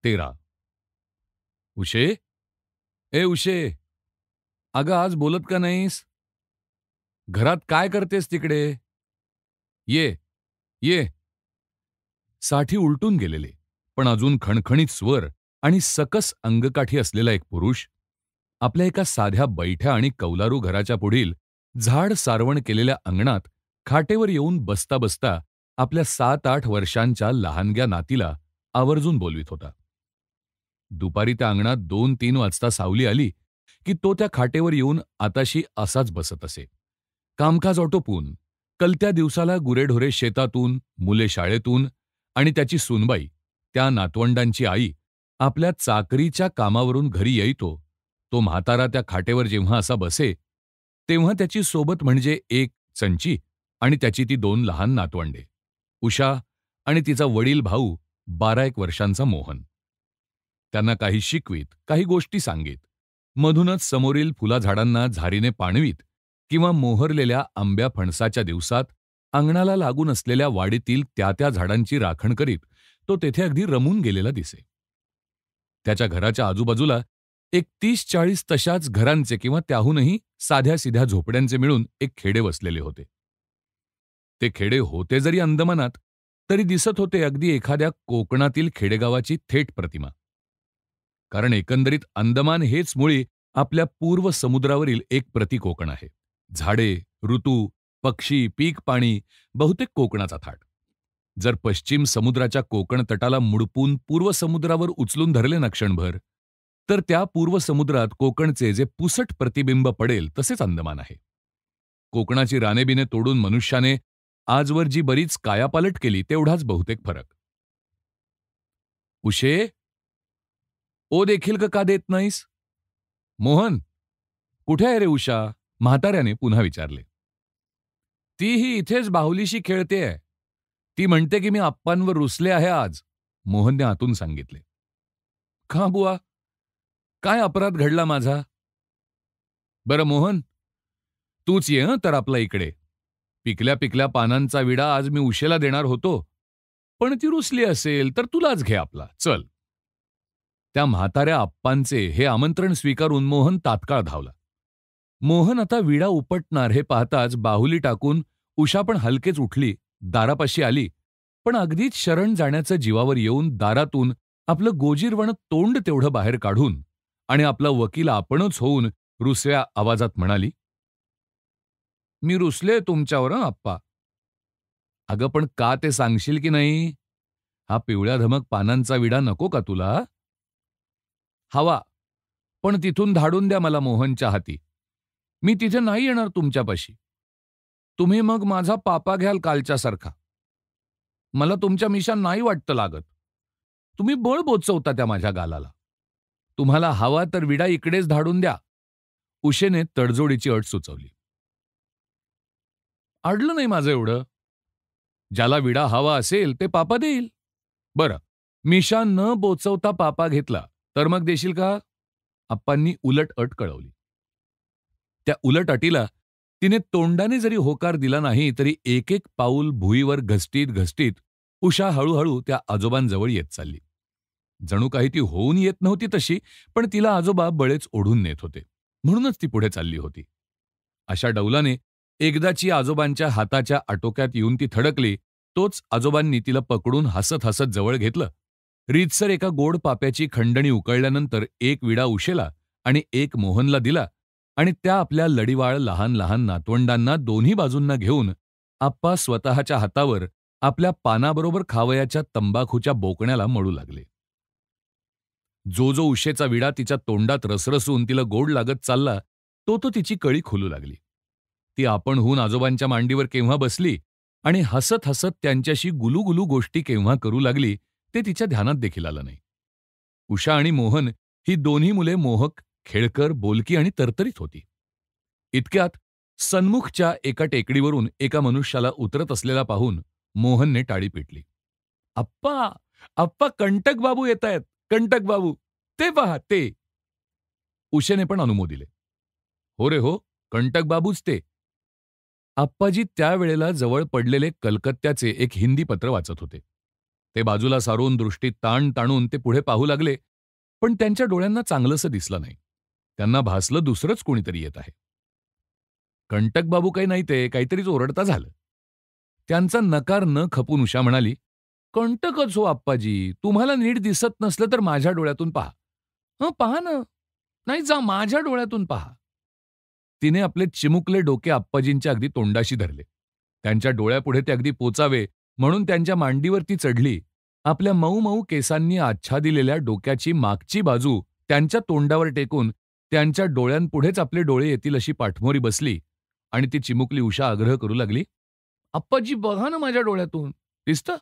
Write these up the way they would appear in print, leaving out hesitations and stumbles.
13. उषे, ए उषे, अगं आज बोलत का नाहीस? घरात काय करतेस तिकडे? ये, ये. साठी उलटून गेलेले, पण अजून खणखणीत स्वर आणि सकस अंगकाठी असलेला एक पुरुष आपल्या एका साध्या बैठ्या आणि कौलारू घराच्या पुढील झाड सारवण केलेल्या अंगणात खाटेवर येऊन बसता बसता आपल्या 7-8 वर्षांच्या लहानग्या नातीला आवर्जून बोलवीत होता. दुपारी त्या अंगणात 2-3 वाजता सावली आली की तो त्या खाटेवर येऊन आताशी असाच बसत असे. कामकाज आटोपून कलत्या दिवसाला गुरेढोरे शेतातून, मुले शाळेतून आणि त्याची सूनबाई, त्या नातवंडांची आई, आपल्या चाकरीच्या कामावरून घरी येईतो, तो म्हातारा त्या खाटेवर जेव्हा असा बसे, तेव्हा त्याची सोबत म्हणजे एक चंची आणि त्याची ती 2 लहान नातवंडे, उषा आणि तिचा वडील भाऊ 12-1 वर्षांचा मोहन. त्यांना काही शिकवीत, काही गोष्टी सांगीत, मधूनच समोरील फुलाझाडांना झारीने पाणवीत किंवा मोहरलेल्या आंब्या फणसाच्या दिवसात अंगणाला लागून असलेल्या वाडीतील त्या झाडांची राखण करीत तो तेथे अगदी रमून गेलेला दिसे. त्याच्या घराच्या आजूबाजूला एक 30-40 तशाच घरांचे किंवा त्याहूनही साध्या-सिध्या झोपड्यांचे मिळून एक खेडे वसलेले होते. ते खेडे होते जरी अंदमानात, तरी दिसत होते अगदी एखाद्या कोकणातील खेडेगावाची थेट प्रतिमा. कारण एकंदरीत अंदमान हेच मुळी आपल्या पूर्व समुद्रावरील एक प्रतिकोकण आहे. झाडे, ऋतू, पक्षी, पीक, पाणी बहुतेक कोकणाचा थाट. जर पश्चिम समुद्राच्या कोकण तटाला मुडपून पूर्व समुद्रावर उचलून धरले ना क्षणभर, तर त्या पूर्व समुद्रात कोकणचे जे पुसट प्रतिबिंब पडेल तसेच अंदमान आहे. कोकणाची रानेबिने तोडून मनुष्याने आजवर जी बरीच कायापालट केली तेवढाच बहुतेक फरक. उषे, ओ देखील का देत नाहीस? मोहन, कुठे आहे रे उषा? म्हाताऱ्याने पुन्हा विचारले. तीही इथेच बाहुलीशी खेळतेय. ती म्हणते की मी आप्पांवर रुसले आहे आज, मोहनने आतून सांगितले. का बुवा? काय अपराध घडला माझा? बरं मोहन, तूच ये हं तर आपला इकडे. पिकल्या पिकल्या पानांचा विडा आज मी उशेला देणार होतो, पण ती रुसली असेल तर तुलाच घे आपला, चल. त्या म्हाताऱ्या आप्पांचे हे आमंत्रण स्वीकारून मोहन तात्काळ धावला. मोहन आता विडा उपटणार हे पाहताच बाहुली टाकून उषा पण हलकेच उठली, दारापाशी आली, पण अगदीच शरण जाण्याचं जीवावर येऊन दारातून आपलं गोजीरवण तोंड तेवढं बाहेर काढून आणि आपला वकील आपणच होऊन रुसव्या आवाजात म्हणाली, मी रुसले तुमच्यावर हं आप्पा. अगं पण का ते सांगशील की नाही? हा पिवळ्या धमक पानांचा विडा नको का तुला? हवा, पण तिथून धाडून द्या मला मोहनच्या हाती. मी तिथे नाही येणार तुमच्यापाशी. तुम्ही मग माझा पापा घ्याल कालच्यासारखा. मला तुमच्या मिशा नाही वाटतं लागत. तुम्ही बळ बोचवता त्या माझ्या गालाला. तुम्हाला हवा तर विडा इकडेच धाडून द्या. उषेने तडजोडीची अट सुचवली. अडलं नाही माझं एवढं. ज्याला विडा हवा असेल ते पापा देईल. बरं, मिशा न बोचवता पापा घेतला तर मग देशील का? आप्पांनी उलट अट कळवली. त्या उलट अटीला तिने तोंडाने जरी होकार दिला नाही तरी एक एक पाऊल भुईवर घसटीत घसटीत उषा हळूहळू त्या आजोबांजवळ येत चालली. जणू काही ती होऊन येत नव्हती तशी, पण तिला आजोबा बळेच ओढून नेत होते, म्हणूनच ती पुढे चालली होती. अशा डौलाने एकदाची आजोबांच्या हाताच्या आटोक्यात येऊन ती थडकली, तोच आजोबांनी तिला पकडून हसत हसत जवळ घेतलं. रीतसर एका गोड पाप्याची खंडणी उकळल्यानंतर एक विडा उशेला आणि एक मोहनला दिला आणि त्या आपल्या लडीवाळ लहान लहान नातवंडांना दोन्ही बाजूंना घेऊन आप्पा स्वतःच्या हातावर आपल्या पानाबरोबर खावयाच्या तंबाखूच्या बोकण्याला मळू लागले. जो जो उशेचा विडा तिच्या तोंडात रसरसून तिला गोड लागत चालला, तो तिची कळी खुलू लागली. ती आपणहून आजोबांच्या मांडीवर केव्हा बसली आणि हसत हसत त्यांच्याशी गुलूगुलू गोष्टी केव्हा करू लागली ते तिच्या ध्यानात देखील आलं नाही. उषा आणि मोहन ही दोन्ही मुले मोहक, खेळकर, बोलकी आणि तरतरीत होती. इतक्यात सन्मुखच्या एका टेकडीवरून एका मनुष्याला उतरत असलेला पाहून मोहनने टाळी पेटली. "आप्पा, आप्पा, कंटक बाबू येतायत, कंटक बाबू. ते पहा ते." उषेने पण अनुमोदिले. "हो रे हो, कंटक बाबूच ते." आप्पाजी त्यावेळेला जवळ पडलेले कलकत्त्याचे एक हिंदी पत्र वाचत होते. ते बाजूला सारून दृष्टीत ताण ताणून ते पुढे पाहू लागले, पण त्यांच्या डोळ्यांना चांगलंसं दिसलं नाही. त्यांना भासलं दुसरंच कोणीतरी येत आहे. कंटकबाबू काही नाही, ते काहीतरीच ओरडता झालं. त्यांचा नकार न खपून उषा म्हणाली, "कंटकच हो आप्पाजी. तुम्हाला नीट दिसत नसलं तर माझ्या डोळ्यातून पहा." "हं, पहा ना." "नाही, जा माझ्या डोळ्यातून पहा." तिने आपले चिमुकले डोके आप्पाजींच्या अगदी तोंडाशी धरले. त्यांच्या डोळ्यापुढे ते अगदी पोचावे म्हणून त्यांच्या मांडीवर ती चढली. आपल्या मऊ मऊ केसांनी आच्छादिलेल्या डोक्याची मागची बाजू त्यांच्या तोंडावर टेकून त्यांच्या डोळ्यांपुढेच आपले डोळे येतील अशी पाठमोरी बसली आणि ती चिमुकली उषा आग्रह करू लागली, "आप्पाजी बघा ना माझ्या डोळ्यातून. दिसतं?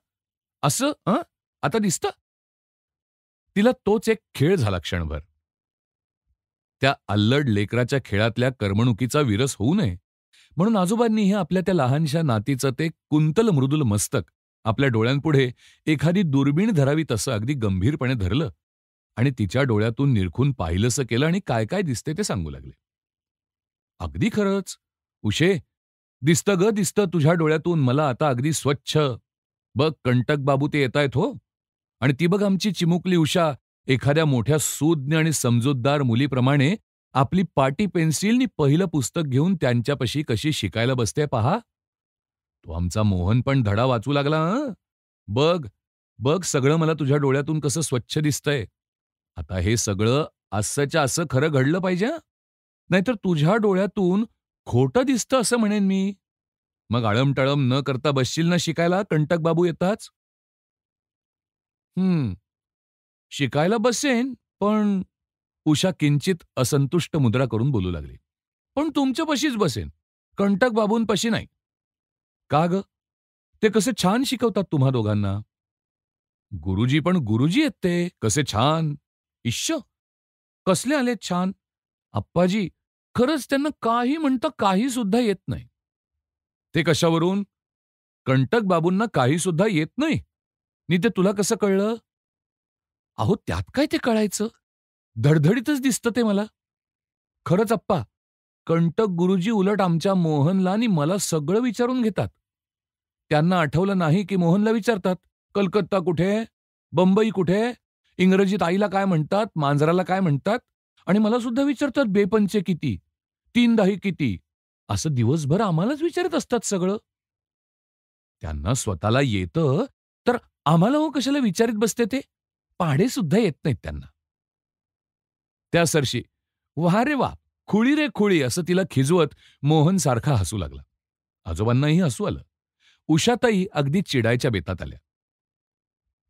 असं हं? आता दिसतं?" तिला तोच एक खेळ झाला क्षणभर. त्या अल्लड लेकराच्या खेळातल्या करमणुकीचा विरस होऊ नये म्हणून आजोबांनीही आपल्या त्या लहानशा नातीचं ते कुंतल मृदुल मस्तक आपल्या डोळ्यांपुढे एखादी दुर्बीण धरावी तसं अगदी गंभीरपणे धरलं आणि तिच्या डोळ्यातून निरखून पाहिलंसं केलं आणि काय काय दिसते ते सांगू लागले. "अगदी खरंच. उशे, दिसतं ग दिसतं तुझ्या डोळ्यातून मला आता अगदी स्वच्छ. बघ कंटक बाबू ते येतायत हो. आणि ती बघ आमची चिमुकली उषा एखाद्या मोठ्या सूज्ञ आणि समजूतदार मुलीप्रमाणे आपली पाटी पेन्सिलनी पहिलं पुस्तक घेऊन त्यांच्यापाशी कशी शिकायला बसते पहा. तो आमचा मोहन पण धडा वाचू लागला हं. बघ, बघ सगळं मला तुझ्या डोळ्यातून कसं स्वच्छ दिसतंय. आता हे सगळं असंच्या असं खरं घडलं पाहिजे हं. नाहीतर तुझ्या डोळ्यातून खोटं दिसतं असं म्हणेन मी. मग आळमटळम न करता बसशील ना शिकायला कंटक बाबू येताच?" "हं, शिकायला बसेन, पण" उषा किंचित असंतुष्ट मुद्रा करून बोलू लागली. "पण तुमच्यापाशीच बसेन. कंटक बाबूंपाशी नाही." "का गं? ते कसे छान शिकवतात तुम्हा दोघांना." "गुरुजी पण गुरुजी आहेत ते. कसे छान." "इश्श! कसले आलेत छान?" "आप्पाजी, खरंच त्यांना काही म्हणता काही सुद्धा येत नाही." "ते कशावरून?" "कंटक बाबूंना काही सुद्धा येत नाही? नि ते तुला कसं कळलं?" "अहो त्यात काय ते कळायचं? धडधडीतच दिसतं ते मला." "खरंच अप्पा, कंटक गुरुजी उलट आमच्या मोहनला आणि मला सगळं विचारून घेतात. त्यांना आठवलं नाही की मोहनला विचारतात, कलकत्ता कुठे? बंबई कुठे? इंग्रजीत आईला काय म्हणतात? मांजराला काय म्हणतात? आणि मला सुद्धा विचारतात बेपंचे किती? तीन दाही किती? असं दिवसभर आम्हालाच विचारत असतात सगळं. त्यांना स्वतःला येतं, तर आम्हाला हो कशाला विचारित बसते ते? पाढे सुद्धा येत नाहीत त्यांना." त्या सरशी "वा रे वा, खुळी रे खुळी" असं तिला खिजवत मोहन सारखा हसू लागला. आजोबांनाही हसू आलं. उषाताई अगदी चिडायच्या बेतात आल्या.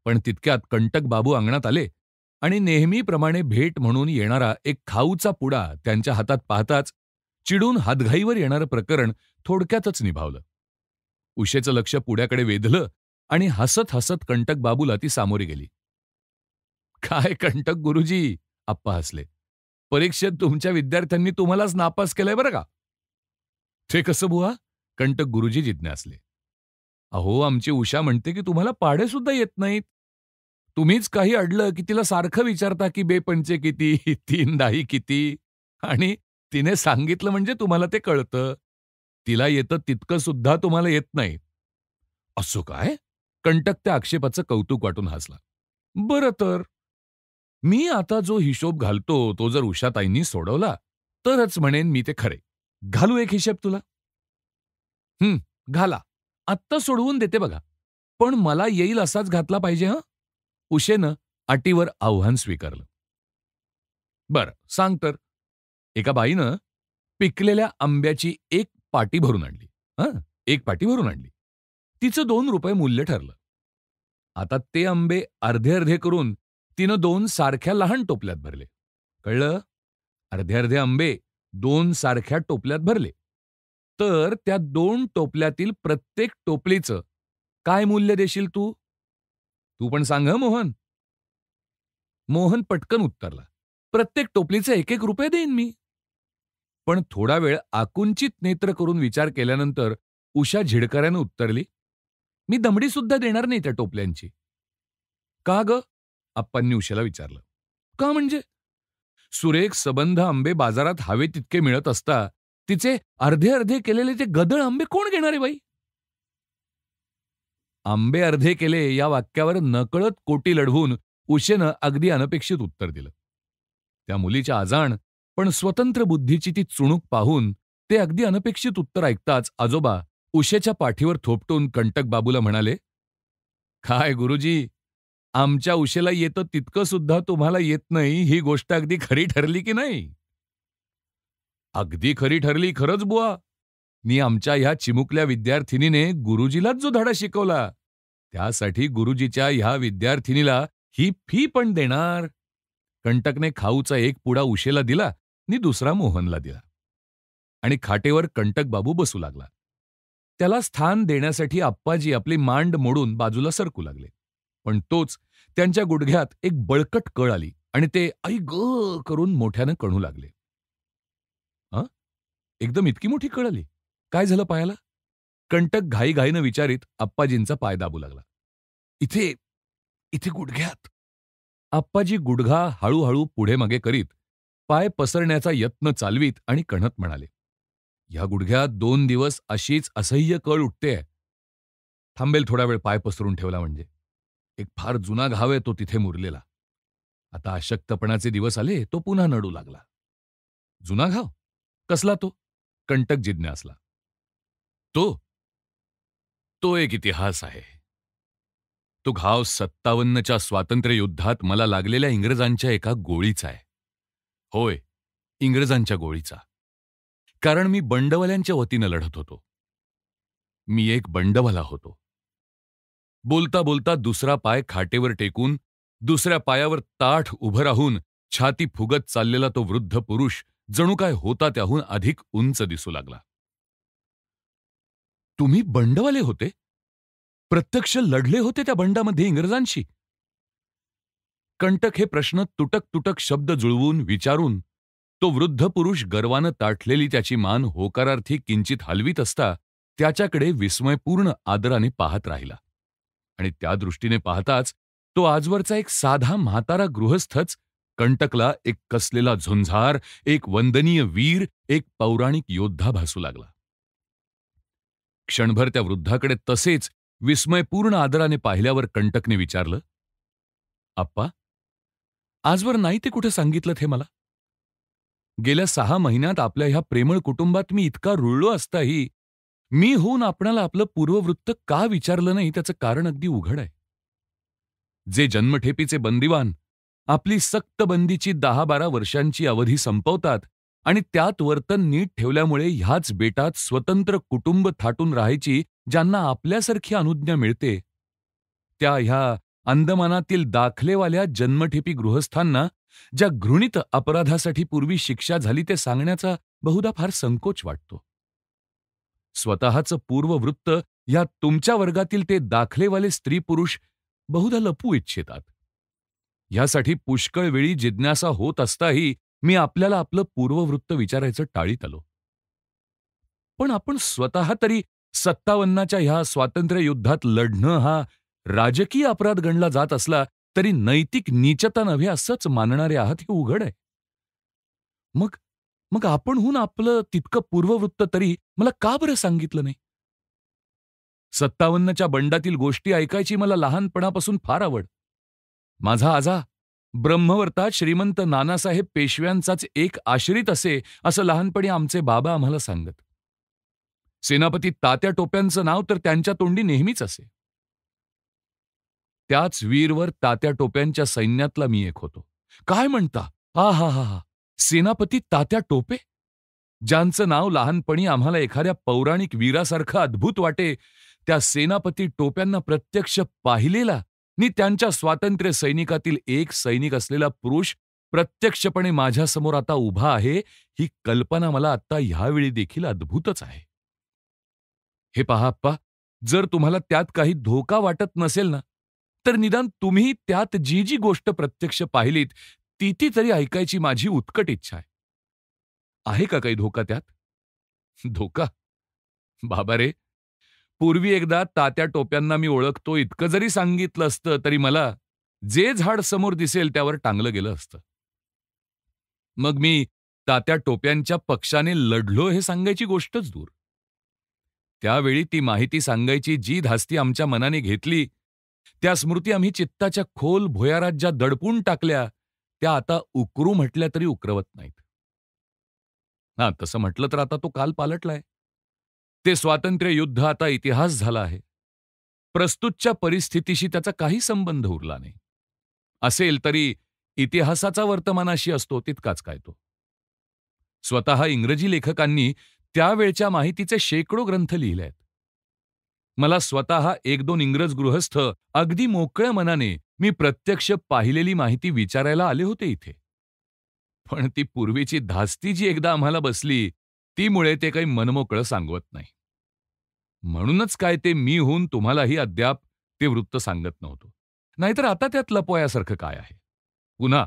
पण तितक्यात कंटक बाबू अंगणात आले आणि नेहमीप्रमाणे भेट म्हणून येणारा एक खाऊचा पुडा त्यांच्या हातात पाहताच चिडून हातघाईवर येणारं प्रकरण थोडक्यातच निभावलं. उषेचं लक्ष पुड्याकडे वेधलं आणि हसत हसत कंटक बाबूला ती सामोरी गेली. "काय कंटक गुरुजी?" आप्पा हसले. "परीक्षेत तुमच्या विद्यार्थ्यांनी तुम्हालाच नापास केलंय बरं का." "ते कसं बुवा?" कंटक गुरुजी जिज्ञासले. "अहो, आमची उषा म्हणते की तुम्हाला पाढे सुद्धा येत नाहीत. तुम्हीच काही अडलं की तिला सारखं विचारता की बेपंचे किती, तीन दाही किती आणि तिने सांगितलं म्हणजे तुम्हाला ते कळतं. तिला येतं तितकं सुद्धा तुम्हाला येत नाही." "असं काय?" कंटक त्या आक्षेपाचं कौतुक वाटून हसला. "बरं तर. मी आता जो हिशोब घालतो तो जर उषाताईंनी सोडवला तरच म्हणेन मी ते खरे. घालू एक हिशेब तुला?" "हं, घाला. आत्ता सोडवून देते बघा. पण मला येईल असाच घातला पाहिजे हं." उषेनं अटीवर आव्हान स्वीकारलं. "बरं, सांग तर." एका बाईनं पिकलेल्या आंब्याची एक पाटी भरून आणली. हं, एक पाटी भरून आणली. तिचं ₹2 मूल्य ठरलं. आता ते आंबे अर्धे अर्धे करून तिनं 2 सारख्या लहान टोपल्यात भरले. कळलं? अर्धे अर्धे आंबे 2 सारख्या टोपल्यात भरले. तर त्या 2 टोपल्यातील प्रत्येक टोपलीचं काय मूल्य देशील तू? तू पण सांग हं मोहन. मोहन पटकन उत्तरला. "प्रत्येक टोपलीचे ₹1 देईन मी." पण थोडा वेळ आकुंचित नेत्र करून विचार केल्यानंतर उषा झिडकाऱ्यानं उत्तरली, "मी दमडी सुद्धा देणार नाही त्या टोपल्यांची." "का गं?" आप्पांनी उषेला विचारलं. "का म्हणजे?" "सुरेख सबंध आंबे बाजारात हवे तितके मिळत असता तिचे अर्धे अर्धे केलेले ते गदळ आंबे कोण घेणार आहे बाई?" आंबे अर्धे केले या वाक्यावर नकळत कोटी लढवून उषेनं अगदी अनपेक्षित उत्तर दिलं. त्या मुलीच्या अजाण पण स्वतंत्र बुद्धीची ती चुणूक पाहून ते अगदी अनपेक्षित उत्तर ऐकताच आजोबा उषेच्या पाठीवर थोपटून कंटक बाबूला म्हणाले, "काय गुरुजी, आमच्या उषेला येतं तितकं सुद्धा तुम्हाला येत नाही, ही गोष्ट अगदी खरी ठरली की नाही?" "अगदी खरी ठरली खरंच बुवा. मी आमच्या ह्या चिमुकल्या विद्यार्थिनीने गुरुजीलाच जो धडा शिकवला, त्यासाठी गुरुजीच्या ह्या विद्यार्थिनीला ही फी पण देणार." कंटकने खाऊचा एक पुडा उशेला दिला आणि दुसरा मोहनला दिला. आणि खाटेवर कंटक बाबू बसू लागला. त्याला स्थान देण्यासाठी आप्पाजी आपली मांड मोडून बाजूला सरकू लागले. पण तोच त्यांच्या गुडघ्यात एक बळकट कळ आली आणि ते आई ग करून मोठ्यानं कणू लागले. "हं? एकदम इतकी मोठी कळ आली? काय झालं पायाला?" कंटक घाईघाईनं विचारीत आप्पाजींचा पाय दाबू लागला. "इथे, इथे गुडघ्यात." आप्पाजी गुडघा हळूहळू पुढे मागे करीत पाय पसरण्याचा यत्न चालवीत आणि कणत म्हणाले, "ह्या गुडघ्यात 2 दिवस अशीच असह्य कळ उठतेय. थांबेल थोडा वेळ पाय पसरून ठेवला म्हणजे. एक फार जुना घाव आहे तो तिथे मुरलेला. आता अशक्तपणाचे दिवस आले तो पुन्हा नडू लागला." "जुना घाव? कसला तो?" कंटक जिज्ञासला. "तो? तो एक इतिहास आहे. तो घाव 57च्या स्वातंत्र्ययुद्धात मला लागलेल्या इंग्रजांच्या एका गोळीचा आहे. होय, इंग्रजांच्या गोळीचा. कारण मी बंडवाल्यांच्या वतीनं लढत होतो. मी एक बंडवाला होतो." बोलता बोलता दुसरा पाय खाटेवर टेकून दुसऱ्या पायावर ताठ उभं राहून छाती फुगत चाललेला तो वृद्ध पुरुष जणू काय होता त्याहून अधिक उंच दिसू लागला. "तुम्ही बंडवाले होते? प्रत्यक्ष लढले होते त्या बंडामध्ये इंग्रजांशी?" कंटक हे प्रश्न तुटक तुटक शब्द जुळवून विचारून तो वृद्ध पुरुष गर्वानं ताठलेली त्याची मान होकारार्थी किंचित हलवीत असता त्याच्याकडे विस्मयपूर्ण आदराने पाहत राहिला. आणि त्या दृष्टीने पाहताच तो आजवरचा एक साधा म्हातारा गृहस्थच कंटकला एक कसलेला झुंजार, एक वंदनीय वीर, एक पौराणिक योद्धा भासू लागला. क्षणभर त्या वृद्धाकडे तसेच विस्मयपूर्ण आदराने पाहिल्यावर कंटकने विचारलं, "आप्पा, आजवर नाही ते कुठे सांगितलं हे मला? गेल्या 6 महिन्यात आपल्या ह्या प्रेमळ कुटुंबात मी इतका रुळलो असताही मी होऊन आपणाला आपलं पूर्ववृत्त का विचारलं नाही त्याचं कारण अगदी उघड आहे. जे जन्मठेपीचे बंदिवान आपली सक्त बंदीची 10-12 वर्षांची अवधी संपवतात आणि त्यात वर्तन नीट ठेवल्यामुळे ह्याच बेटात स्वतंत्र कुटुंब थाटून राहायची ज्यांना आपल्यासारखी अनुज्ञा मिळते, त्या ह्या अंदमानातील दाखलेवाल्या जन्मठेपी गृहस्थांना ज्या घृणित अपराधासाठी पूर्वी शिक्षा झाली ते सांगण्याचा बहुधा फार संकोच वाटतो. स्वतःचं पूर्ववृत्त ह्या तुमच्या वर्गातील ते दाखलेवाले स्त्री-पुरुष बहुधा लपवू इच्छितात. ह्यासाठी पुष्कळ वेळी जिज्ञासा होत असताही मी आपल्याला आपलं पूर्ववृत्त विचारायचं टाळीत आलो. पण आपण स्वतः तरी 57च्या ह्या स्वातंत्र्ययुद्धात लढणं हा राजकीय अपराध गणला जात असला तरी नैतिक नीचता नव्हे असंच मानणारे आहात हे उघड आहे. मग मग आपणहून आपलं तितकं पूर्ववृत्त तरी मला का बरं सांगितलं नाही? 57च्या बंडातील गोष्टी ऐकायची मला लहानपणापासून फार आवड. माझा आजा ब्रह्मवर्तात श्रीमंत नानासाहेब पेशव्यांचाच एक आश्रित असे असं लहानपणी आमचे बाबा आम्हाला सांगत. सेनापती तात्या टोप्यांचं नाव तर त्यांच्या तोंडी नेहमीच असे. त्याच वीरवर तात्या टोप्यांच्या सैन्यातला मी एक होतो. काय म्हणता? आहाहाहा! सेनापती तात्या टोपे? ज्यांचं नाव लहानपणी आम्हाला एखाद्या पौराणिक वीरासारखं अद्भुत वाटे, त्या सेनापती टोप्यांना प्रत्यक्ष पाहिलेला नि त्यांच्या स्वातंत्र्य सैनिकातील एक सैनिक असलेला पुरुष प्रत्यक्षपणे माझ्यासमोर आता उभा आहे, ही कल्पना मला आत्ता ह्यावेळी देखील अद्भुतच आहे. हे पहा आप्पा, जर तुम्हाला त्यात काही धोका वाटत नसेल ना, तर निदान तुम्ही त्यात जी जी गोष्ट प्रत्यक्ष पाहिलीत, ती तरी ऐकायची माझी उत्कट इच्छा आहे. आहे का काही धोका त्यात? धोका? बाबा रे, पूर्वी एकदा तात्या टोप्यांना मी ओळखतो इतकं जरी सांगितलं असतं तरी मला जे झाड समोर दिसेल त्यावर टांगलं गेलं असतं. मग मी तात्या टोप्यांच्या पक्षाने लढलो हे सांगायची गोष्टच दूर. त्यावेळी ती माहिती सांगायची जी धास्ती आमच्या मनाने घेतली, त्या स्मृती आम्ही चित्ताच्या खोल भुयारात ज्या दडपून टाकल्या, त्या आता उकरू म्हटल्या तरी उकरवत नाहीत. हां, तसं म्हटलं तर आता तो काल पालटलाय. ते स्वातंत्र्य युद्ध आता इतिहास झाला आहे. प्रस्तुतच्या परिस्थितीशी त्याचा काही संबंध उरला नाही. असेल तरी इतिहासाचा वर्तमानाशी असतो तितकाच काय तो. स्वतः इंग्रजी लेखकांनी त्यावेळच्या माहितीचे शेकडो ग्रंथ लिहिले आहेत. मला स्वतः एक दोन इंग्रज गृहस्थ अगदी मोकळ्या मनाने मी प्रत्यक्ष पाहिलेली माहिती विचारायला आले होते इथे. पण ती पूर्वीची धास्ती जी एकदा आम्हाला बसली, तीमुळे ते काही मनमोकळं सांगवत नाही. म्हणूनच काय ते मी होऊन तुम्हालाही अद्याप ते वृत्त सांगत नव्हतो. नाहीतर आता त्यात लपवायासारखं काय आहे? पुन्हा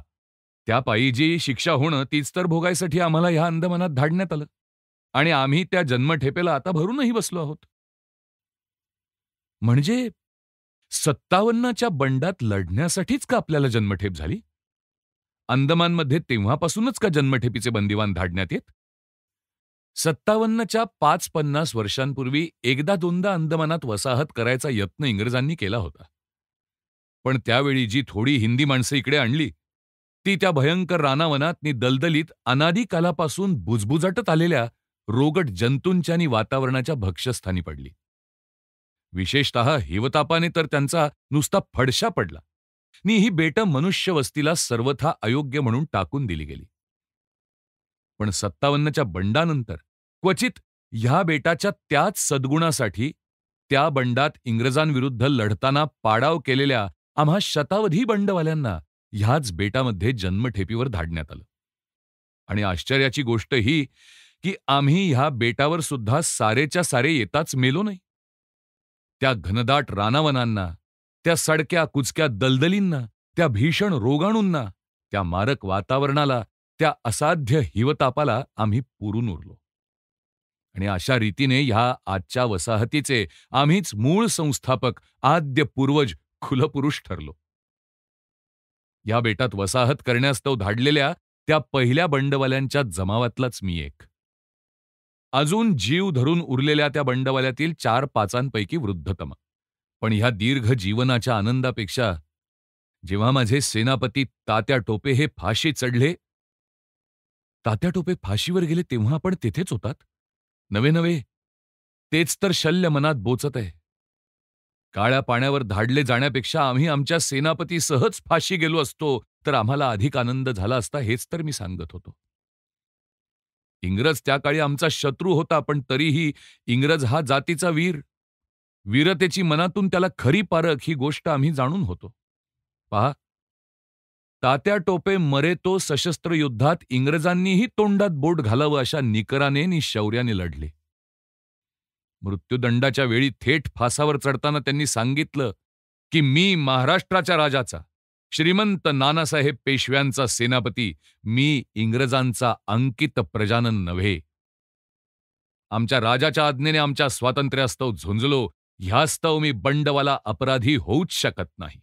त्या पायी जी शिक्षा होणं तीच तर भोगायसाठी आम्हाला ह्या अंदमानात धाडण्यात आलं. आणि आम्ही त्या जन्मठेपेला आता भरूनही बसलो आहोत. म्हणजे 57च्या बंडात लढण्यासाठीच का आपल्याला जन्मठेप झाली? अंदमानमध्ये तेव्हापासूनच का जन्मठेपीचे बंदिवान धाडण्यात येत? 57च्या 50 वर्षांपूर्वी एकदा दोनदा अंदमानात वसाहत करायचा यत्न इंग्रजांनी केला होता. पण त्यावेळी जी थोडी हिंदी माणसं इकडे आणली, ती त्या भयंकर रानावनात नि दलदलीत अनादी कालापासून बुजबुजाटत आलेल्या रोगट जंतूंच्या नि वातावरणाच्या भक्ष्यस्थानी पडली. विशेषतः हिवतापाने तर त्यांचा नुसता फडशा पडला नि ही बेटं मनुष्यवस्तीला सर्वथा अयोग्य म्हणून टाकून दिली गेली. पण 57च्या बंडानंतर क्वचित ह्या बेटाच्या त्याच सद्गुणासाठी त्या बंडात इंग्रजांविरुद्ध लढताना पाडाव केलेल्या आम्हा शतावधी बंडवाल्यांना ह्याच बेटामध्ये जन्मठेपीवर धाडण्यात आलं. आणि आश्चर्याची गोष्ट ही की आम्ही ह्या बेटावर सुद्धा सारेच्या सारे येताच मेलो नाही. त्या घनदाट रानावनांना, त्या सडक्या कुचक्या दलदलींना, त्या भीषण रोगाणूंना, त्या मारक वातावरणाला, त्या असाध्य हिवतापाला आम्ही पुरून उरलो. आणि अशा रीतीने ह्या आजच्या वसाहतीचे आम्हीच मूळ संस्थापक, आद्य पूर्वज, कुलपुरुष ठरलो. या बेटात वसाहत करण्यास्तव धाडलेल्या त्या पहिल्या बंडवाल्यांच्या जमावातलाच मी एक. अजून जीव धरून उरलेल्या त्या बंडवाल्यातील 4-5 वृद्धतम. पण ह्या दीर्घ जीवनाच्या आनंदापेक्षा जेव्हा माझे सेनापती तात्या टोपे हे फाशी चढले, तात्या टोपे फाशीवर गेले तेव्हा आपण तेथेच होतात. नवे नवे तेच तर शल्य मनात बोचत आहे. काळ्या पाण्यावर धाडले जाण्यापेक्षा आम्ही आमच्या सेनापती सहज फाशी गेलो असतो तर आम्हाला अधिक आनंद झाला असता हेच तर मी सांगत होतो. इंग्रज त्या काळी आमचा शत्रू होता, पण तरीही इंग्रज हा जातीचा वीर. वीरतेची मनातून त्याला खरी पारख ही गोष्ट आम्ही जाणून होतो. पहा, तात्या टोपे मरे तो सशस्त्र युद्धात इंग्रजांनीही तोंडात बोट घालावं अशा निकराने नि शौर्याने लढले. मृत्यूदंडाच्या वेळी थेट फासावर चढताना त्यांनी सांगितलं की मी महाराष्ट्राच्या राजाचा, श्रीमंत नानासाहेब पेशव्यांचा सेनापती, मी इंग्रजांचा अंकित प्रजानन नव्हे. आमच्या राजाच्या आज्ञेने आमच्या स्वातंत्र्यास्तव झुंजलो, ह्यास्तव मी बंडवाला अपराधी होऊच शकत नाही.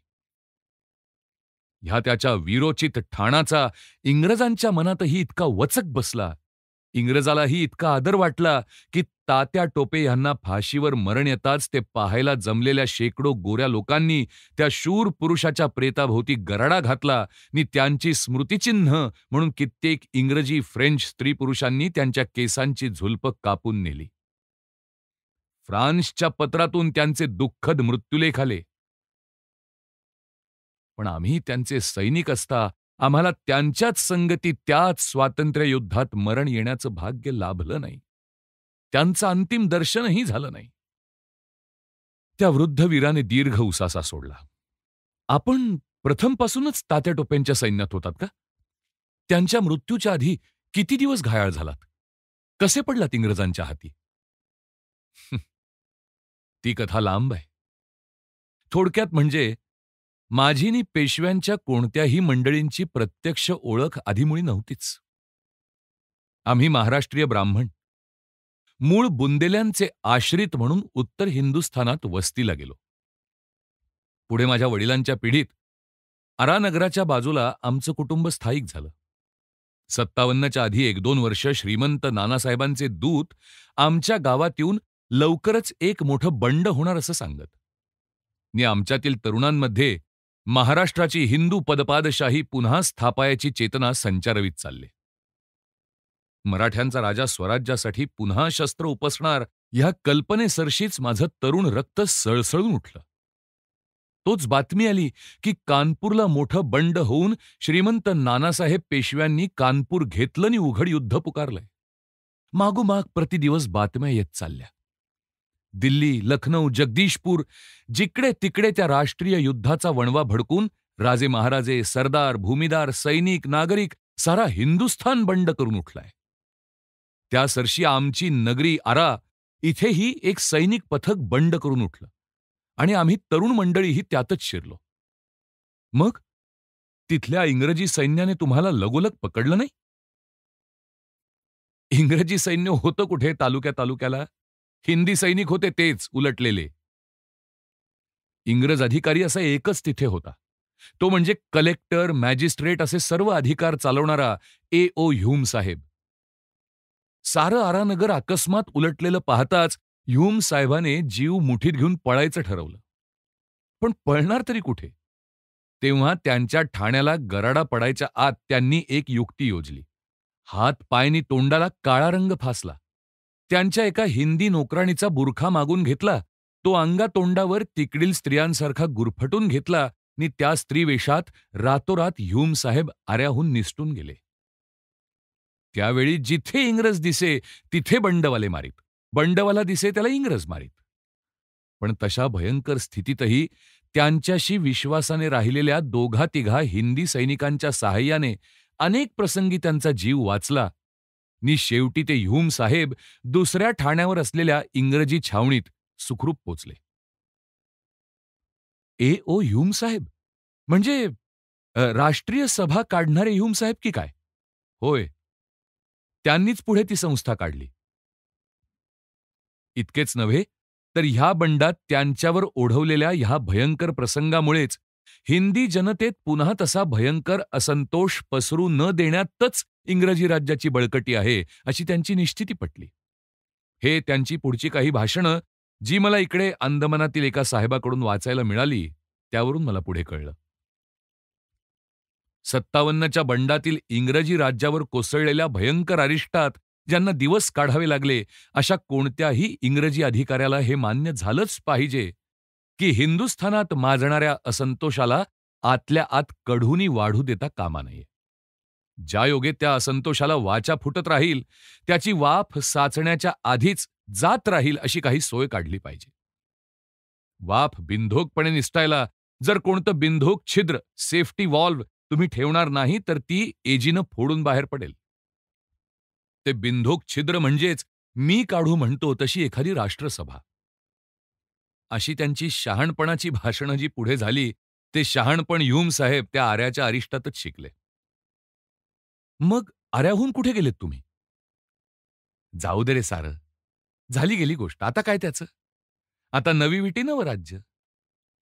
ह्या त्याच्या वीरोचित ठाणाचा इंग्रजांच्या मनातही इतका वचक बसला, इंग्रजालाही इतका आदर वाटला की तात्या टोपे यांना फाशीवर मरण येताच ते पाहायला जमलेल्या शेकडो गोऱ्या लोकांनी त्या शूर पुरुषाच्या प्रेताभोवती गराडा घातला नि त्यांची स्मृतिचिन्ह म्हणून कित्येक इंग्रजी फ्रेंच स्त्री पुरुषांनी त्यांच्या केसांची झुलप कापून नेली. फ्रान्सच्या पत्रातून त्यांचे दुःखद मृत्युलेख आले. पण आम्ही त्यांचे सैनिक असता आम्हाला त्यांच्याच संगती त्याच स्वातंत्र्य युद्धात मरण येण्याचं भाग्य लाभलं नाही. त्यांचं अंतिम दर्शनही झालं नाही. त्या वृद्ध वीराने दीर्घ उसासा सोडला. आपण प्रथमपासूनच तात्या टोपेंच्या सैन्यात होतात का? त्यांच्या मृत्यूच्या आधी किती दिवस घायाळ झालात? कसे पडलात इंग्रजांच्या हाती? ती कथा लांब आहे. थोडक्यात म्हणजे माझी नि पेशव्यांच्या कोणत्याही मंडळींची प्रत्यक्ष ओळख आधीमुळी नव्हतीच. आम्ही महाराष्ट्रीय ब्राह्मण, मूळ बुंदेल्यांचे आश्रित म्हणून उत्तर हिंदुस्थानात वस्तीला गेलो. पुढे माझ्या वडिलांच्या पिढीत आरानगराच्या बाजूला आमचं कुटुंब स्थायिक झालं. 57च्या आधी 1-2 वर्ष श्रीमंत नानासाहेबांचे दूत आमच्या गावात येऊन लवकरच एक मोठं बंड होणार असं सांगत. नि आमच्यातील तरुणांमध्ये महाराष्ट्राची हिंदू पदपादशाही पुन्हा स्थापायाची चेतना संचारवीत चालले. मराठ्यांचा राजा स्वराज्यासाठी पुन्हा शस्त्र उपसणार ह्या कल्पनेसरशीच माझं तरुण रक्त सळसळून उठलं. तोच बातमी आली की कानपूरला मोठं बंड होऊन श्रीमंत नानासाहेब पेशव्यांनी कानपूर घेतलं आणि उघड युद्ध पुकारलंय. मागोमाग प्रतिदिवस बातम्या येत चालल्या. दिल्ली, लखनौ, जगदीशपूर जिकडे तिकडे त्या राष्ट्रीय युद्धाचा वणवा भडकून राजे महाराजे, सरदार, भूमिदार, सैनिक, नागरिक सारा हिंदुस्थान बंड करून उठलाय. त्या सरशी आमची नगरी आरा इथेही एक सैनिक पथक बंड करून उठलं आणि आम्ही तरुण मंडळीही त्यातच शिरलो. मग तिथल्या इंग्रजी सैन्याने तुम्हाला लगोलग पकडलं नाही? इंग्रजी सैन्य होतं कुठे तालुक्याला? हिंदी सैनिक होते तेच उलटलेले. इंग्रज अधिकारी असा एकच तिथे होता. तो म्हणजे कलेक्टर, मॅजिस्ट्रेट असे सर्व अधिकार चालवणारा A.O. ह्यूम साहेब. सारं आरानगर अकस्मात उलटलेलं पाहताच ह्यूम साहेबाने जीव मुठीत घेऊन पळायचं ठरवलं. पण पळणार तरी कुठे? तेव्हा त्यांच्या ठाण्याला गराडा पडायच्या आत त्यांनी एक युक्ती योजली. हात पायनी तोंडाला काळा रंग फासला. त्यांच्या एका हिंदी नोकराणीचा बुरखा मागून घेतला. तो अंगातोंडावर तिकडील स्त्रियांसारखा गुरफटून घेतला आणि त्या स्त्रीवेशात रातोरात ह्यूम साहेब आऱ्याहून निसटून गेले. त्यावेळी जिथे इंग्रज दिसे तिथे बंडवाले मारीत. बंडवाला दिसे त्याला इंग्रज मारीत. पण तशा भयंकर स्थितीतही त्यांच्याशी विश्वासाने राहिलेल्या दोघा-तिघा हिंदी सैनिकांच्या साहाय्याने अनेक प्रसंगी त्यांचा जीव वाचला नि शेवटी ते ह्यूम साहेब दुसऱ्या ठाण्यावर असलेल्या इंग्रजी छावणीत सुखरूप पोचले. A.O. ह्यूम साहेब म्हणजे राष्ट्रीय सभा काढणारे ह्यूम साहेब की काय? होय. त्यांनीच पुढे ती संस्था काढली. इतकेच नव्हे तर ह्या बंडात त्यांच्यावर ओढवलेल्या ह्या भयंकर प्रसंगामुळेच हिंदी जनतेत पुन्हा तसा भयंकर असंतोष पसरू न देण्यातच इंग्रजी राज्याची बळकटी आहे अशी त्यांची निश्चिती पटली. हे त्यांची पुढची काही भाषणं जी मला इकडे अंदमानातील एका साहेबाकडून वाचायला मिळाली त्यावरून मला पुढे कळलं. 57च्या बंडातील इंग्रजी राज्यावर कोसळलेल्या भयंकर अरिष्टात ज्यांना दिवस काढावे लागले अशा कोणत्याही इंग्रजी अधिकाऱ्याला हे मान्य झालंच पाहिजे की हिंदुस्थानात माजणाऱ्या असंतोषाला आतल्या आत कढूनी वाढू देता कामा नये. ज्यायोगे त्या असंतोषाला वाचा फुटत राहील त्याची वाफ साचण्याच्या आधीच जात राहील अशी काही सोय काढली पाहिजे. वाफ बिनधोकपणे निसटायला जर कोणतं बिनधोक छिद्र, सेफ्टी वॉल्व्ह तुम्ही ठेवणार नाही तर ती एजीनं फोडून बाहेर पडेल. ते बिनधोक छिद्र म्हणजेच मी काढू म्हणतो तशी एखादी राष्ट्रसभा. अशी त्यांची शहाणपणाची भाषणं जी पुढे झाली ते शहाणपण ह्यूम साहेब त्या आऱ्याच्या अरिष्टातच शिकले. मग आऱ्याहून कुठे गेलेत तुम्ही? जाऊ दे रे सारं. झाली गेली गोष्ट. आता काय त्याचं? आता नवी विटी नवं राज्य.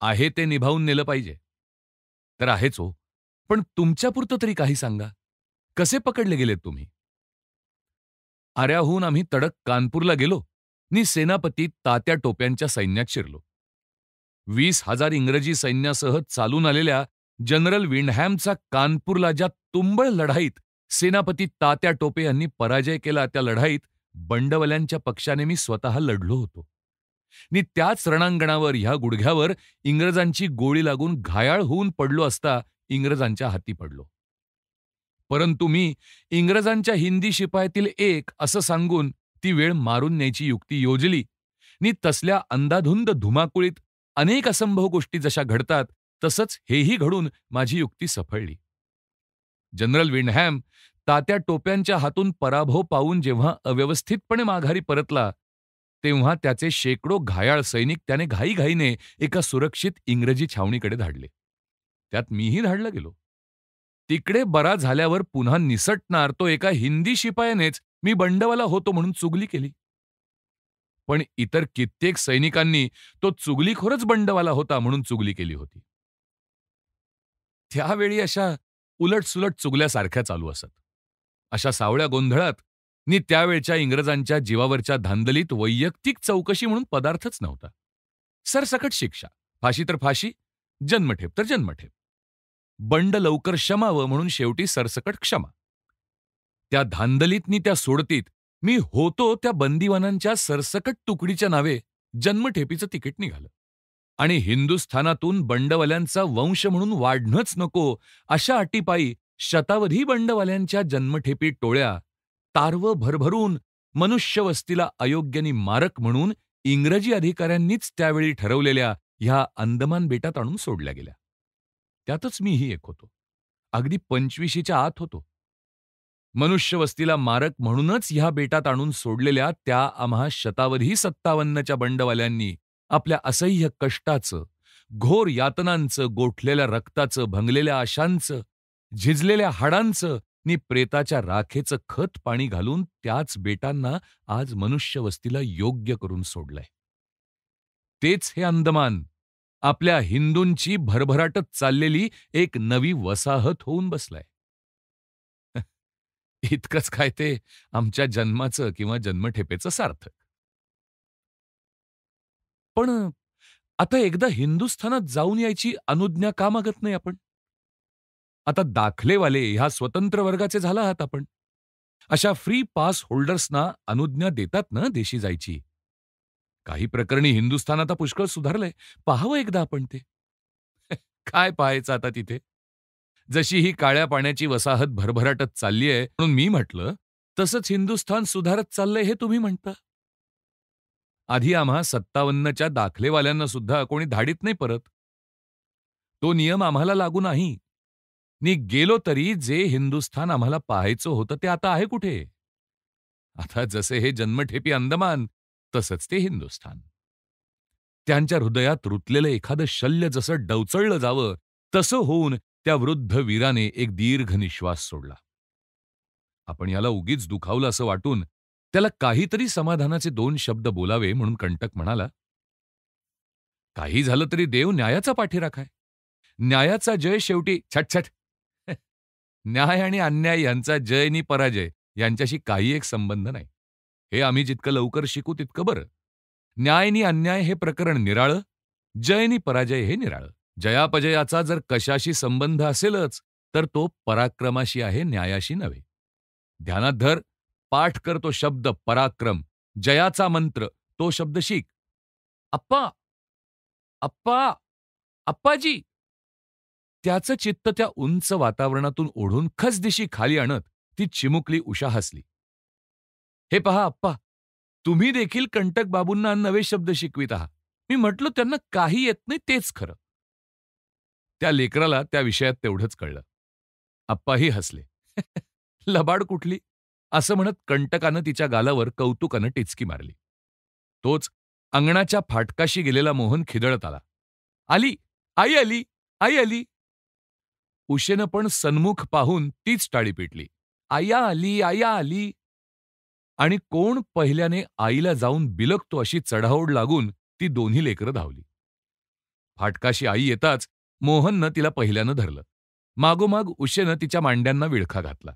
आहे ते निभावून नेलं पाहिजे. तर आहेच हो. पण तुमच्यापुरतं तरी काही सांगा. कसे पकडले गेलेत तुम्ही? आऱ्याहून आम्ही तडक कानपूरला गेलो नि सेनापती तात्या टोप्यांच्या सैन्यात शिरलो. 20,000 इंग्रजी सैन्यासह चालून आलेल्या जनरल विंडहॅमचा कानपूरला ज्या तुंबळ लढाईत सेनापती तात्या टोपे यांनी पराजय केला त्या लढाईत बंडवल्यांच्या पक्षाने मी स्वतः लढलो होतो. नि त्याच रणांगणावर ह्या गुडघ्यावर इंग्रजांची गोळी लागून घायाळ होऊन पडलो असता इंग्रजांच्या हाती पडलो. परंतु मी इंग्रजांच्या हिंदी शिपायातील एक असं सांगून ती वेळ मारून न्यायची युक्ती योजली नि तसल्या अंधाधुंद धुमाकुळीत अनेक असंभव गोष्टी जशा घडतात तसंच हेही घडून माझी युक्ती सफळली. जनरल विंडहॅम तात्या टोप्यांच्या हातून पराभव पावून जेव्हा अव्यवस्थितपणे माघारी परतला तेव्हा त्याचे शेकडो घायाळ सैनिक त्याने घाईघाईने एका सुरक्षित इंग्रजी छावणीकडे धाडले. त्यात मीही धाडला गेलो. तिकडे बरा झाल्यावर पुन्हा निसटणार तो एका हिंदी शिपायानेच मी बंडवाला होतो म्हणून चुगली केली. पण इतर कित्येक सैनिकांनी तो चुगलीखोरच बंडवाला होता म्हणून चुगली केली होती. त्यावेळी अशा उलटसुलट चुगल्यासारख्या चालू असत. अशा सावळ्या गोंधळात नि त्यावेळच्या इंग्रजांच्या जीवावरच्या धांदलीत वैयक्तिक चौकशी म्हणून पदार्थच नव्हता. सरसकट शिक्षा, फाशी तर फाशी, जन्मठेप तर जन्मठेप. बंड लवकर शमावं म्हणून शेवटी सरसकट क्षमा. त्या धांदलीत नि त्या सोडतीत मी होतो त्या बंदिवानांच्या सरसकट तुकडीच्या नावे जन्मठेपीचं तिकीट निघालं. आणि हिंदुस्थानातून बंडवाल्यांचा वंश म्हणून वाढणंच नको अशा अटीपायी शतावधी बंडवाल्यांच्या जन्मठेपी टोळ्या तारवं भरभरून मनुष्यवस्तीला अयोग्यानी मारक म्हणून इंग्रजी अधिकाऱ्यांनीच त्यावेळी ठरवलेल्या ह्या अंदमान बेटात आणून सोडल्या गेल्या. त्यातच मीही एक होतो. अगदी 25शीच्या आत होतो. मनुष्यवस्तीला मारक म्हणूनच ह्या बेटात आणून सोडलेल्या त्या आम्हा शतावधी 57च्या बंडवाल्यांनी आपल्या असह्य कष्टाचं, घोर यातनांचं, गोठलेल्या रक्ताचं, भंगलेल्या आशांचं, झिजलेल्या हाडांचं नि प्रेताच्या राखेचं खत पाणी घालून त्याच बेटांना आज मनुष्यवस्तीला योग्य करून सोडलंय. तेच हे अंदमान आपल्या हिंदूंची भरभराटत चाललेली एक नवी वसाहत होऊन बसलाय. इतकंच काय ते आमच्या जन्माचं किंवा जन्मठेपेचं सार्थक. पण आता एकदा हिंदुस्थानात जाऊन यायची अनुज्ञा का मागत नाही आपण? आता दाखलेवाले ह्या स्वतंत्र वर्गाचे झाला आहात आपण. अशा फ्री पास होल्डर्सना अनुज्ञा देतात ना देशी जायची. काही प्रकरणी हिंदुस्थान आता पुष्कळ सुधारलंय. पाहावं एकदा आपण ते. काय पाहायचं आता तिथे? जशी ही काळ्या पाण्याची वसाहत भरभराटत चाललीय म्हणून मी म्हटलं, तसंच हिंदुस्थान सुधारत चाललंय हे तुम्ही म्हणता. आधी आम्हा 57च्या दाखलेवाल्यांना सुद्धा कोणी धाडीत नाही परत. तो नियम आम्हाला लागू नाही. नि गेलो तरी जे हिंदुस्थान आम्हाला पाहायचं होतं ते आता आहे कुठे? आता जसे हे जन्मठेपी अंदमान तसंच ते हिंदुस्थान. त्यांच्या हृदयात रुतलेलं एखादं शल्य जसं डवचळलं जावं तसं होऊन त्या वृद्ध वीराने एक दीर्घ निश्वास सोडला. आपण याला उगीच दुखावलं असं वाटून त्याला काहीतरी समाधानाचे 2 शब्द बोलावे म्हणून कंटक म्हणाला, काही झालं तरी देव न्यायाचा पाठीराखा आहे. न्यायाचा जय शेवटी छटछट. न्याय आणि अन्याय यांचा जय नि पराजय यांच्याशी काही एक संबंध नाही. हे आम्ही जितकं लवकर शिकू तितकं बरं. न्याय नि अन्याय हे प्रकरण निराळं, जय नि पराजय हे निराळं. जयापजयाचा जर कशाशी संबंध असेलच तर तो पराक्रमाशी आहे, न्यायाशी नव्हे. ध्यानात धर, पाठ कर तो शब्द पराक्रम, जयाचा मंत्र तो शब्द शिक. अप्पा, अप्पा, अप्पाजी. त्याचं चित्त त्या उंच वातावरणातून ओढून खसदिशी खाली आणत ती चिमुकली उषा हसली. हे पहा अप्पा, तुम्ही देखील कंटक बाबूंना नवे शब्द शिकवित आहात. मी म्हटलं त्यांना काही येत नाही तेच खरं. त्या लेकराला त्या विषयात तेवढंच कळलं. आप्पाही हसले. लबाड कुठली असं म्हणत कंटकानं तिच्या गालावर कौतुकानं टिचकी मारली. तोच अंगणाच्या फाटकाशी गेलेला मोहन खिदळत आला. आली, आई आली, आई आली. उशेनं पण सन्मुख पाहून तीच टाळी पेटली. आया आली, आया आली. आणि कोण पहिल्याने आईला जाऊन बिलगतो अशी चढाओढ लागून ती दोन्ही लेकरं धावली. फाटकाशी आई येताच मोहननं तिला पहिल्यानं धरलं. मागोमाग उशेनं तिच्या मांड्यांना विळखा घातला.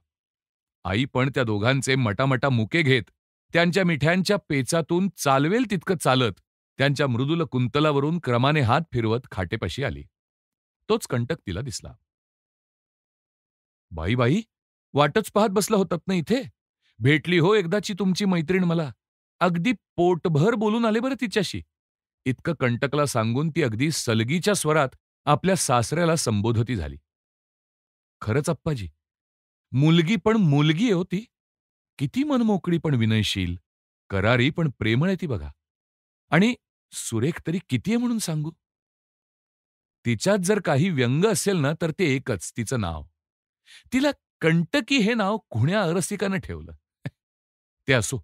आई पण त्या दोघांचे मटामटा मुके घेत त्यांच्या मिठ्यांच्या पेचातून चालवेल तितकं चालत त्यांच्या मृदुल कुंतलावरून क्रमाने हात फिरवत खाटेपाशी आली. तोच कंटक तिला दिसला. बाई बाई, वाटच पाहत बसला होतात ना इथे. भेटली हो एकदाची तुमची मैत्रीण मला. अगदी पोटभर बोलून आले बरं तिच्याशी. इतकं कंटकला सांगून ती अगदी सलगीच्या स्वरात आपल्या सासऱ्याला संबोधती झाली. खरंच अप्पाजी, मुलगी पण मुलगी आहे हो ती. किती मनमोकळी पण विनयशील, करारी पण प्रेमळ आहे ती बघा. आणि सुरेख तरी किती आहे म्हणून सांगू. तिच्यात जर काही व्यंग असेल ना तर ते एकच, तिचं नाव. तिला कंटकी हे नाव कुण्या अरसिकानं ठेवलं. ते असो,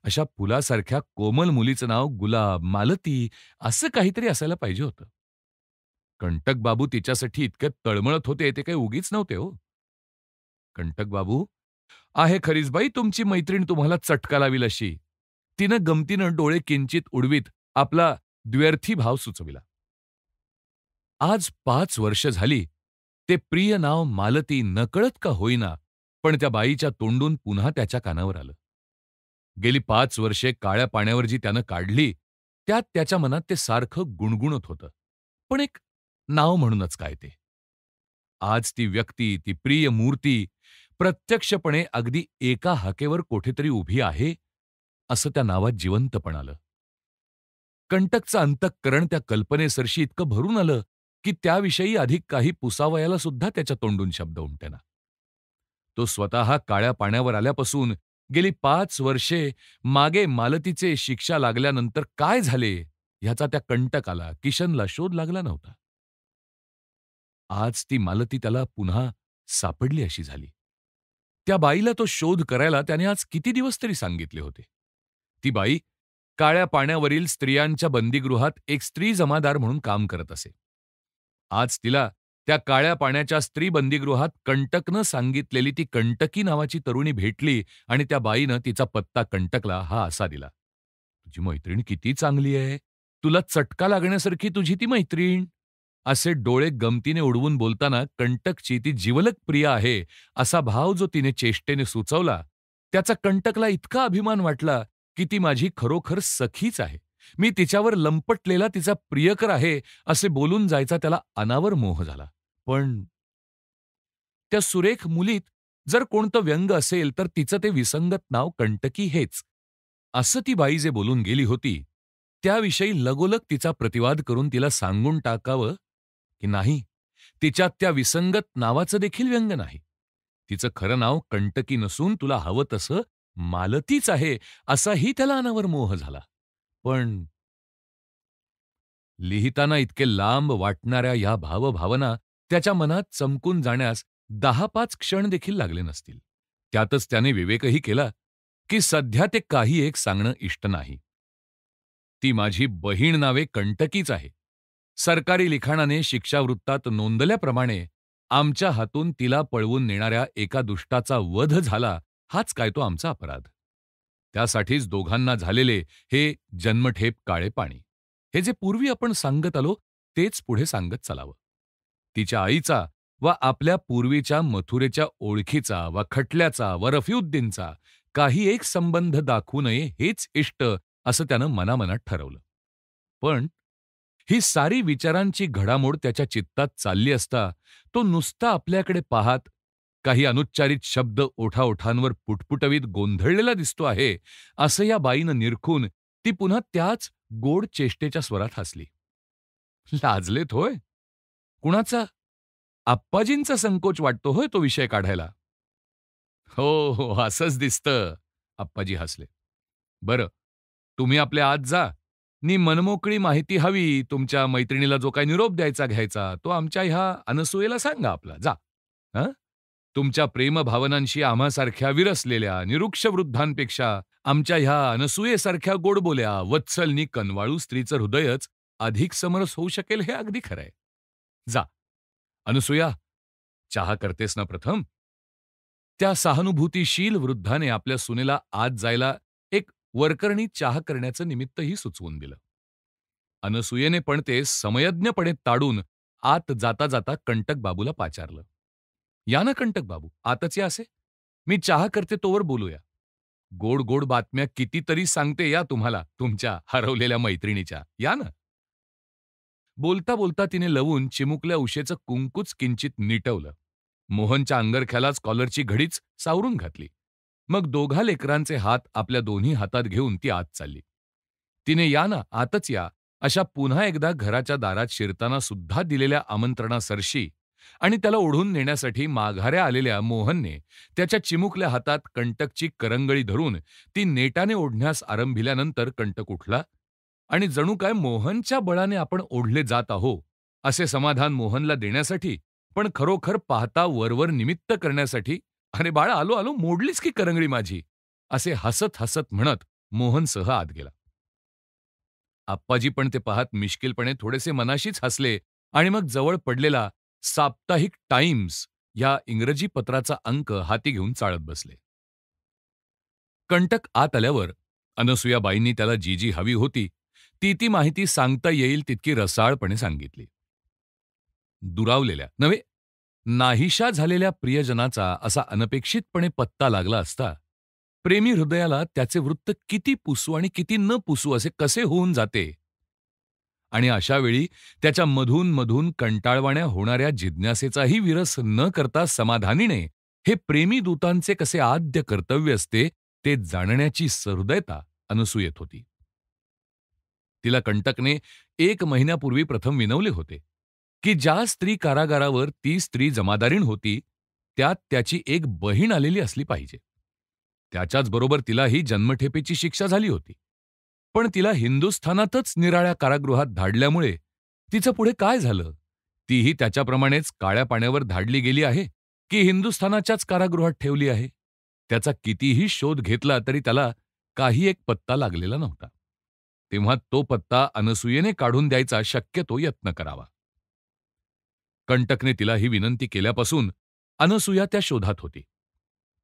अशा फुलासारख्या कोमल मुलीचं नाव गुलाब, मालती असं काहीतरी असायला पाहिजे होतं. कंटक बाबू तिच्यासाठी इतके तळमळत होते ते काही उगीच नव्हते हो. कंटक बाबू, आहे खरीच बाई तुमची मैत्रीण तुम्हाला चटका लावील अशी. तिनं गमतीनं डोळे किंचित उडवीत आपला द्व्यर्थी भाव सुचविला. आज 5 वर्ष झाली ते प्रिय नाव मालती नकळत का होईना पण त्या बाईच्या तोंडून पुन्हा त्याच्या कानावर आलं. गेली 5 वर्षे काळ्या पाण्यावर जी त्यानं काढली, त्यात त्याच्या मनात ते सारखं गुणगुणत होतं. पण एक नाव म्हणूनच काय ते. आज ती व्यक्ती, ती प्रिय मूर्ती प्रत्यक्षपणे अगदी एका हाकेवर कोठेतरी उभी आहे, असं त्या नावात जिवंतपण आलं. कंटकचं अंतःकरण त्या कल्पनेसरशी इतकं भरून आलं, की त्याविषयी अधिक काही पुसावयाला सुद्धा त्याच्या तोंडून शब्द उमटेना. तो स्वतः काळ्या पाण्यावर आल्यापासून गेली 5 वर्षे मागे मालतीचे शिक्षा लागल्यानंतर काय झाले, ह्याचा त्या कंटकाला, किशनला शोध लागला नव्हता. आज ती मालती त्याला पुन्हा सापडली अशी झाली. त्या बाईला तो शोध करायला त्याने आज किती दिवस तरी सांगितले होते. ती बाई काळ्या पाण्यावरील स्त्रियांच्या बंदीगृहात एक स्त्री जमादार म्हणून काम करत असे. आज तिला त्या काळ्या पाण्याच्या स्त्री बंदीगृहात कंटकनं सांगितलेली ती कंटकी नावाची तरुणी भेटली आणि त्या बाईनं तिचा पत्ता कंटकला हा असा दिला. "तुझी मैत्रीण किती चांगली आहे. तुला चटका लागण्यासारखी तुझी ती मैत्रीण." असे डोळे गमतीने उडवून बोलताना कंटकची ती जिवलग प्रिया आहे असा भाव जो तिने चेष्टेने सुचवला, त्याचा कंटकला इतका अभिमान वाटला की ती माझी खरोखर सखीच आहे. मी तिच्यावर लंपटलेला तिचा प्रियकर आहे असे बोलून जायचा त्याला अनावर मोह झाला. पण त्या सुरेख मुलीत जर कोणतं व्यंग असेल तर तिचं ते विसंगत नाव कंटकी हेच. असं ती बाई जे बोलून गेली होती, त्याविषयी लगोलग तिचा प्रतिवाद करून तिला सांगून टाकावं की नाही, तिच्यात त्या विसंगत नावाचं देखील व्यंग नाही. तिचं खरं नाव कंटकी नसून तुला हवं तसं मालतीच आहे, असाही त्याला अनावर मोह झाला. पण लिहिताना इतके लांब वाटणाऱ्या या भावभावना त्याच्या मनात चमकून जाण्यास 10-5 क्षण देखील लागले नसतील. त्यातच त्याने विवेकही केला, की सध्या ते काही एक सांगणं इष्ट नाही. ती माझी बहीण नावे कंटकीच आहे. सरकारी लिखाणाने शिक्षावृत्तात नोंदल्याप्रमाणे आमच्या हातून तिला पळवून नेणाऱ्या एका दुष्टाचा वध झाला, हाच काय तो आमचा अपराध. त्यासाठीच दोघांना झालेले हे जन्मठेप काळे पाणी. हे जे पूर्वी आपण सांगत आलो, तेच पुढे सांगत चालावं. तिच्या आईचा वा आपल्या पूर्वीच्या मथुरेच्या ओळखीचा वा खटल्याचा वा रफीउद्दीनचा काही एक संबंध दाखवू नये हेच इष्ट असं त्यानं मनामनात ठरवलं. पण ही सारी विचारांची घडामोड त्याच्या चित्तात चालली असता तो नुसता आपल्याकडे पाहात काही अनुच्चारित शब्द ओठाओठांवर पुटपुटवीत गोंधळलेला दिसतो आहे, असं या बाईनं निरखून ती पुन्हा त्याच गोड चेष्टेच्या स्वरात हसली. लाजलेत होय? कुणाचा? आप्पाजींचा संकोच वाटतो होय तो विषय काढायला? हो, हो, असंच दिसतं. आप्पाजी हसले. बरं, तुम्ही आपल्या आत जा. नी मनमोकळी माहिती हवी, तुमच्या मैत्रिणीला जो काही निरोप द्यायचा घ्यायचा, तो आमच्या ह्या अनसूयेला सांगा आपला, जा. हं? तुमच्या प्रेमभावनांशी आम्हासारख्या विरसलेल्या निरुक्ष वृद्धांपेक्षा आमच्या ह्या अनसूयेसारख्या गोडबोल्या, वत्सल नी कनवाळू स्त्रीचं हृदयच अधिक समरस होऊ शकेल हे अगदी खरंय. जा. अनसूया, चहा करतेस ना प्रथम? त्या सहानुभूतीशील वृद्धाने आपल्या सुनेला आत जायला एक वरकरणी चहा करण्याचं निमित्तही सुचवून दिलं. अनसूयेने पण ते समयज्ञपणे ताडून आत जाता जाता कंटक बाबूला पाचारलं. "या ना कंटक बाबू, आतच या असे. मी चहा करते तोवर बोलूया. गोड गोड बातम्या कितीतरी सांगते या तुम्हाला तुमच्या हरवलेल्या मैत्रिणीच्या. या ना." बोलता बोलता तिने लवून चिमुकल्या उशेचं कुंकूच किंचित निटवलं. मोहनच्या अंगरख्यालाच कॉलरची घडीच सावरून घातली. मग दोघा लेकरांचे हात आपल्या दोन्ही हातात घेऊन ती आत चालली. तिने "या ना, आतच या" अशा पुन्हा एकदा घराच्या दारात शिरताना सुद्धा दिलेल्या आमंत्रणासरशी आणि त्याला ओढून नेण्यासाठी माघाऱ्या आलेल्या मोहनने त्याच्या चिमुकल्या हातात कंटकची करंगळी धरून ती नेटाने ओढण्यास आरंभिल्यानंतर कंटक उठला आणि जणू काय मोहनच्या बळाने आपण ओढले जात आहो, असे समाधान मोहनला देण्यासाठी, पण खरोखर पाहता वरवर निमित्त करण्यासाठी, "अरे बाळा, आलो आलो, मोडलीच की करंगळी माझी," असे हसत हसत म्हणत मोहनसह आत गेला. आप्पाजी पण ते पाहत मिश्किलपणे थोडेसे मनाशीच हसले आणि मग जवळ पडलेला साप्ताहिक टाइम्स या इंग्रजी पत्राचा अंक हाती घेऊन चाळत बसले. कंटक आत आल्यावर अनसूयाबाईंनी त्याला जी जी हवी होती ती माहिती सांगता येईल तितकी रसाळपणे सांगितली. दुरावलेल्या नव्हे, नाहीशा झालेल्या प्रियजनाचा असा अनपेक्षितपणे पत्ता लागला असता प्रेमी हृदयाला त्याचे वृत्त किती पुसू आणि किती न पुसू असे कसे होऊन जाते. आणि अशा वेळी त्याच्या मधून मधून कंटाळवाण्या होणाऱ्या जिज्ञासेचाही विरस न करता समाधानीने हे प्रेमी दूतांचे कसे आद्य कर्तव्य असते ते जाणण्याची सहृदयता अनसूयेत होती. तिला कंटकने 1 महिन्यापूर्वी प्रथम विनवले होते की ज्या स्त्री कारागारावर ती स्त्री जमादारीण होती त्यात त्याची एक बहीण आलेली असली पाहिजे. त्याच्याच बरोबर तिलाही जन्मठेपेची शिक्षा झाली होती. पण तिला हिंदुस्थानातच निराळ्या कारागृहात धाडल्यामुळे तिचं पुढे काय झालं, तीही त्याच्याप्रमाणेच काळ्या पाण्यावर धाडली गेली आहे की हिंदुस्थानाच्याच कारागृहात ठेवली आहे, त्याचा कितीही शोध घेतला तरी त्याला काही एक पत्ता लागलेला नव्हता. तेव्हा तो पत्ता अनसूयेने काढून द्यायचा शक्यतो यत्न करावा. कंटकने तिला ही विनंती केल्यापासून अनसूया त्या शोधात होती.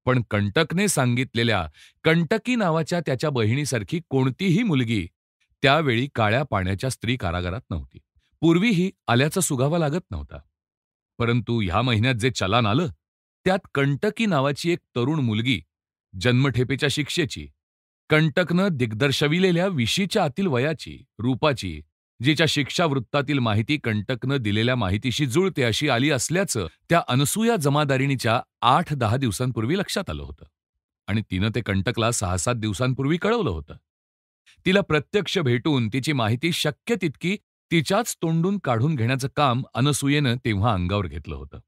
पण कंटकने सांगितलेल्या कंटकी नावाच्या त्याच्या बहिणीसारखी कोणतीही मुलगी त्यावेळी काळ्या पाण्याच्या स्त्री कारागारात नव्हती. पूर्वीही आल्याचा सुगावा लागत नव्हता. परंतु ह्या महिन्यात जे चलान आलं त्यात कंटकी नावाची एक तरुण मुलगी जन्मठेपेच्या शिक्षेची, कंटकनं दिग्दर्शविलेल्या 20च्या आतील वयाची, रूपाची, जिच्या शिक्षावृत्तातील माहिती कंटकनं दिलेल्या माहितीशी जुळते अशी आली असल्याचं त्या अनसूया जमादारिणीच्या 8-10 दिवसांपूर्वी लक्षात आलं होतं. आणि तिनं ते कंटकला 6-7 दिवसांपूर्वी कळवलं होतं. तिला प्रत्यक्ष भेटून तिची माहिती शक्य तितकी तिच्याच तोंडून काढून घेण्याचं काम अनसूयेनं तेव्हा अंगावर घेतलं होतं.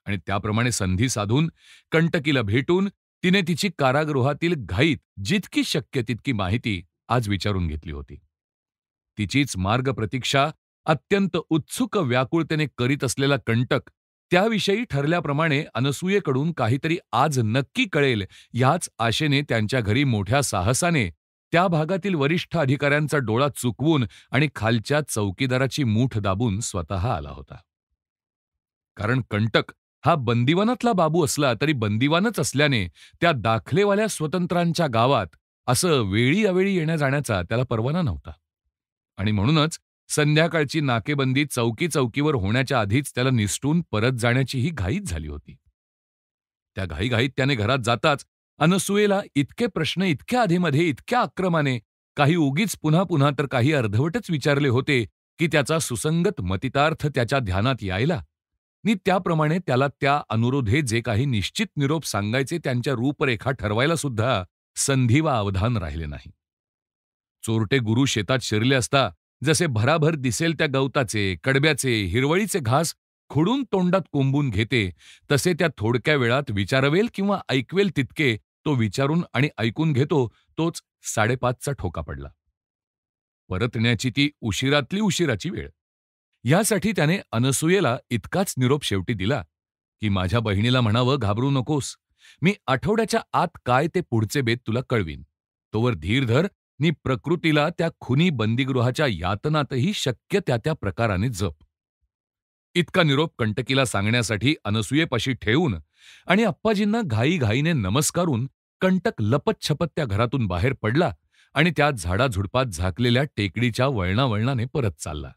आणि त्याप्रमाणे संधी साधून कंटकीला भेटून तिने तिची कारागृहातील घाईत जितकी शक्य तितकी माहिती आज विचारून घेतली होती. तिचीच मार्ग प्रतीक्षा अत्यंत उत्सुक व्याकुळतेने करीत असलेला कंटक त्याविषयी ठरल्याप्रमाणे अनसूयेकडून काहीतरी आज नक्की कळेल ह्याच आशेने त्यांच्या घरी मोठ्या साहसाने त्या भागातील वरिष्ठ अधिकाऱ्यांचा डोळा चुकवून आणि खालच्या चौकीदाराची मूठ दाबून स्वतः आला होता. कारण कंटक हा बंदिवानातला बाबू असला तरी बंदिवानच असल्याने त्या दाखलेवाल्या स्वतंत्रांच्या गावात असं वेळी अवेळी येण्या जाण्याचा त्याला परवाना नव्हता. आणि म्हणूनच संध्याकाळची नाकेबंदी चौकीवर होण्याच्या आधीच त्याला निसटून परत जाण्याचीही घाईच झाली होती. त्या घाईघाईत त्याने घरात जाताच अनसूयेला इतके प्रश्न इतक्या आधीमध्ये इतक्या आक्रमाने, काही उगीच पुन्हा पुन्हा तर काही अर्धवटच विचारले होते की त्याचा सुसंगत मतितार्थ त्याच्या ध्यानात यायला नि त्याप्रमाणे त्याला त्या अनुरोधे जे काही निश्चित निरोप सांगायचे त्यांच्या रूपरेखा ठरवायला सुद्धा संधी वा अवधान राहिले नाही. चोरटे गुरु शेतात शिरले असता जसे भराभर दिसेल त्या गवताचे, कडब्याचे, हिरवळीचे घास खुडून तोंडात कोंबून घेते, तसे त्या थोडक्या वेळात विचारवेल किंवा ऐकवेल तितके तो विचारून आणि ऐकून घेतो. तोच 5:30चा ठोका पडला. परतण्याची ती उशिरातली उशिराची वेळ. यासाठी त्याने अनसूयेला इतकाच निरोप शेवटी दिला की माझ्या बहिणीला म्हणावं, घाबरू नकोस, मी आठवड्याच्या आत काय ते पुढचे बेत तुला कळवीन. तोवर धीर धर नि प्रकृतीला त्या खुनी बंदीगृहाच्या यातनातही शक्य त्या प्रकाराने जप. इतका निरोप कंटकीला सांगण्यासाठी अनसूयेपाशी ठेवून आणि अप्पाजींना घाईघाईने नमस्कारून कंटक लपतछपत त्या घरातून बाहेर पडला आणि त्या झाडाझुडपात झाकलेल्या टेकडीच्या वळणावळणाने परत चालला.